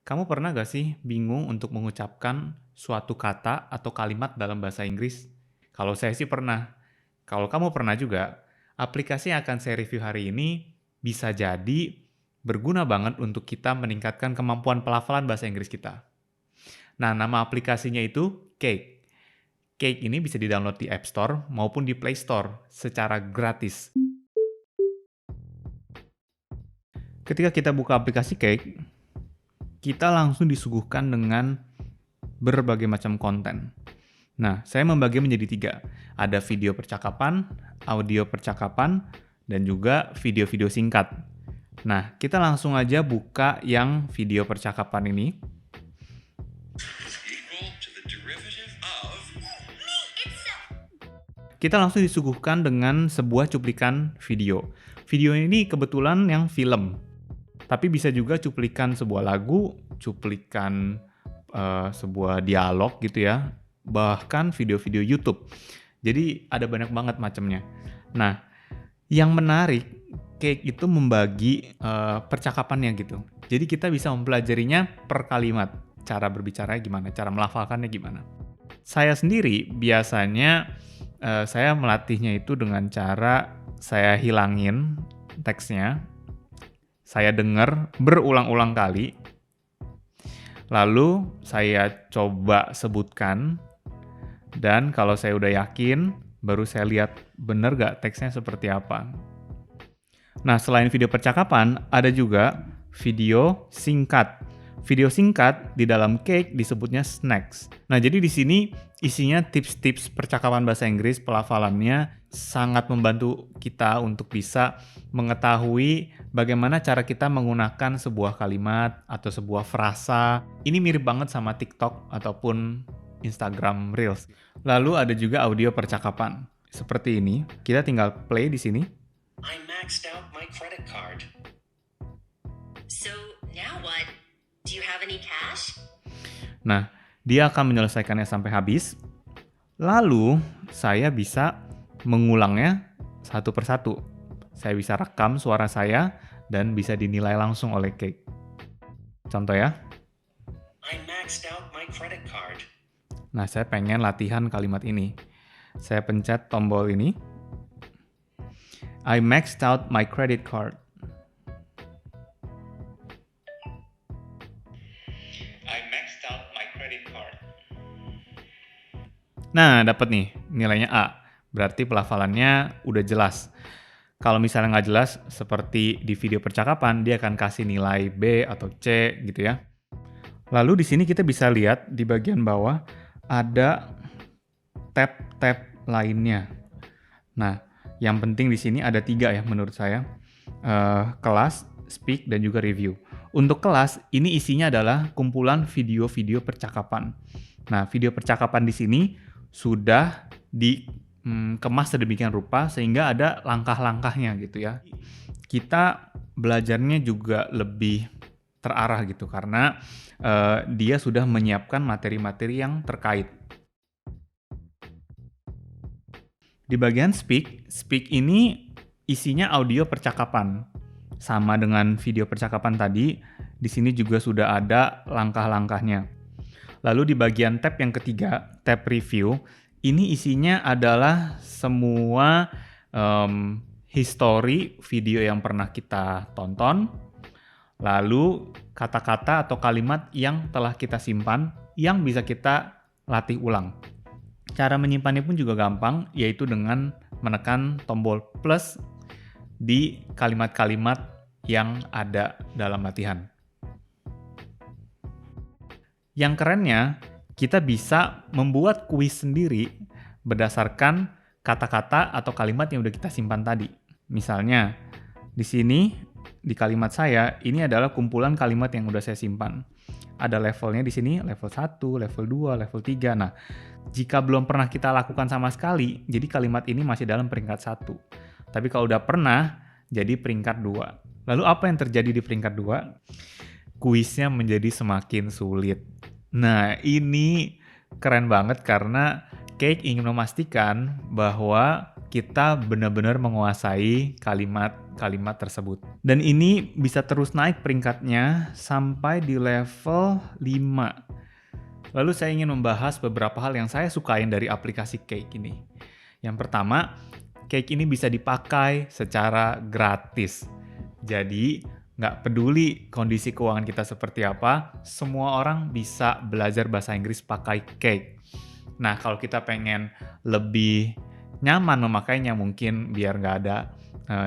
Kamu pernah gak sih bingung untuk mengucapkan suatu kata atau kalimat dalam bahasa Inggris? Kalau saya sih pernah. Kalau kamu pernah juga, aplikasi yang akan saya review hari ini bisa jadi berguna banget untuk kita meningkatkan kemampuan pelafalan bahasa Inggris kita. Nah, nama aplikasinya itu Cake. Cake ini bisa di-download di App Store maupun di Play Store secara gratis. Ketika kita buka aplikasi Cake, kita langsung disuguhkan dengan berbagai macam konten. Nah, saya membagi menjadi 3. Ada video percakapan, audio percakapan, dan juga video-video singkat. Nah, kita langsung aja buka yang video percakapan ini. Kita langsung disuguhkan dengan sebuah cuplikan video. Video ini kebetulan yang film, tapi bisa juga cuplikan sebuah lagu, cuplikan sebuah dialog gitu ya, bahkan video-video YouTube. Jadi ada banyak banget macamnya. Nah, yang menarik, Cake itu membagi percakapannya gitu. Jadi kita bisa mempelajarinya per kalimat. Cara berbicaranya gimana, cara melafalkannya gimana. Saya sendiri biasanya saya melatihnya itu dengan cara saya hilangin teksnya, saya dengar berulang-ulang kali, lalu saya coba sebutkan, dan kalau saya udah yakin, baru saya lihat bener gak teksnya seperti apa. Nah, selain video percakapan, ada juga video singkat. Video singkat di dalam Cake disebutnya snacks. Nah, jadi di sini isinya tips-tips percakapan bahasa Inggris, pelafalannya sangat membantu kita untuk bisa mengetahui bagaimana cara kita menggunakan sebuah kalimat atau sebuah frasa. Ini mirip banget sama TikTok ataupun Instagram Reels. Lalu ada juga audio percakapan. Seperti ini, kita tinggal play di sini. I maxed out my credit card. So now what? Do you have any cash? Nah, dia akan menyelesaikannya sampai habis. Lalu, saya bisa mengulangnya satu persatu. Saya bisa rekam suara saya dan bisa dinilai langsung oleh Cake. Contoh ya. I maxed out my credit card. Nah, saya pengen latihan kalimat ini. Saya pencet tombol ini. I maxed out my credit card. I maxed out my credit card. Nah, dapat nih nilainya A. Berarti pelafalannya udah jelas. Kalau misalnya nggak jelas, seperti di video percakapan, dia akan kasih nilai B atau C gitu ya. Lalu di sini kita bisa lihat di bagian bawah ada tab-tab lainnya. Nah, yang penting di sini ada 3 ya menurut saya. Kelas, speak, dan juga review. Untuk kelas, ini isinya adalah kumpulan video-video percakapan. Nah, video percakapan di sini sudah dikemas sedemikian rupa sehingga ada langkah-langkahnya gitu ya. Kita belajarnya juga lebih terarah gitu karena dia sudah menyiapkan materi-materi yang terkait. Di bagian speak ini isinya audio percakapan. Sama dengan video percakapan tadi, di sini juga sudah ada langkah-langkahnya. Lalu di bagian tab yang ketiga, tab review, ini isinya adalah semua history video yang pernah kita tonton, lalu kata-kata atau kalimat yang telah kita simpan yang bisa kita latih ulang. Cara menyimpannya pun juga gampang, yaitu dengan menekan tombol plus di kalimat-kalimat yang ada dalam latihan. Yang kerennya, kita bisa membuat kuis sendiri berdasarkan kata-kata atau kalimat yang udah kita simpan tadi. Misalnya, di sini, di kalimat saya, ini adalah kumpulan kalimat yang udah saya simpan. Ada levelnya di sini, level 1, level 2, level 3. Nah, jika belum pernah kita lakukan sama sekali, jadi kalimat ini masih dalam peringkat 1. Tapi kalau udah pernah, jadi peringkat 2. Lalu apa yang terjadi di peringkat 2? Kuisnya menjadi semakin sulit. Nah, ini keren banget karena Cake ingin memastikan bahwa kita benar-benar menguasai kalimat-kalimat tersebut. Dan ini bisa terus naik peringkatnya sampai di level 5. Lalu saya ingin membahas beberapa hal yang saya sukain dari aplikasi Cake ini. Yang pertama, Cake ini bisa dipakai secara gratis. Jadi, nggak peduli kondisi keuangan kita seperti apa, semua orang bisa belajar bahasa Inggris pakai Cake. Nah, kalau kita pengen lebih nyaman memakainya, mungkin biar nggak ada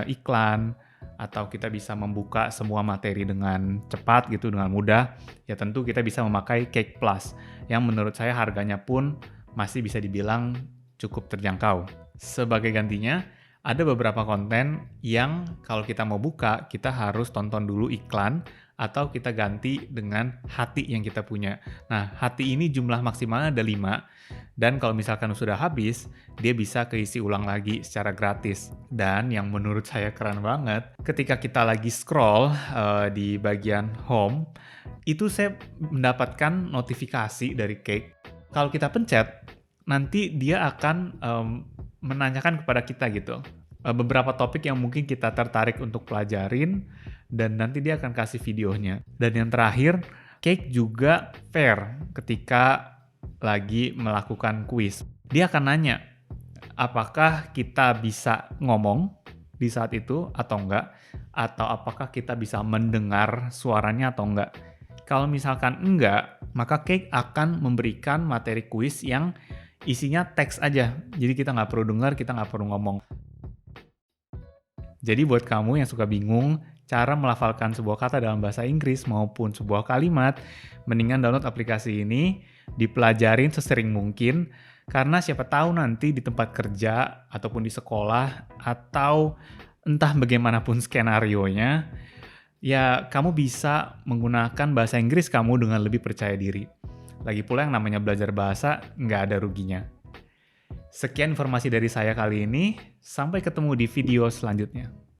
iklan, atau kita bisa membuka semua materi dengan cepat gitu, dengan mudah, ya tentu kita bisa memakai Cake Plus, yang menurut saya harganya pun masih bisa dibilang cukup terjangkau. Sebagai gantinya, ada beberapa konten yang kalau kita mau buka, kita harus tonton dulu iklan, atau kita ganti dengan hati yang kita punya. Nah, hati ini jumlah maksimalnya ada 5, dan kalau misalkan sudah habis, dia bisa keisi ulang lagi secara gratis. Dan yang menurut saya keren banget, ketika kita lagi scroll di bagian home, itu saya mendapatkan notifikasi dari Cake. Kalau kita pencet, nanti dia akan menanyakan kepada kita gitu, beberapa topik yang mungkin kita tertarik untuk pelajarin, dan nanti dia akan kasih videonya. Dan yang terakhir, Cake juga fair ketika lagi melakukan kuis. Dia akan nanya, apakah kita bisa ngomong di saat itu atau enggak, atau apakah kita bisa mendengar suaranya atau enggak. Kalau misalkan enggak, maka Cake akan memberikan materi kuis yang isinya teks aja. Jadi kita nggak perlu dengar, kita nggak perlu ngomong. Jadi buat kamu yang suka bingung cara melafalkan sebuah kata dalam bahasa Inggris maupun sebuah kalimat, mendingan download aplikasi ini, dipelajarin sesering mungkin, karena siapa tahu nanti di tempat kerja, ataupun di sekolah, atau entah bagaimanapun skenarionya, ya kamu bisa menggunakan bahasa Inggris kamu dengan lebih percaya diri. Lagi pula yang namanya belajar bahasa, nggak ada ruginya. Sekian informasi dari saya kali ini, sampai ketemu di video selanjutnya.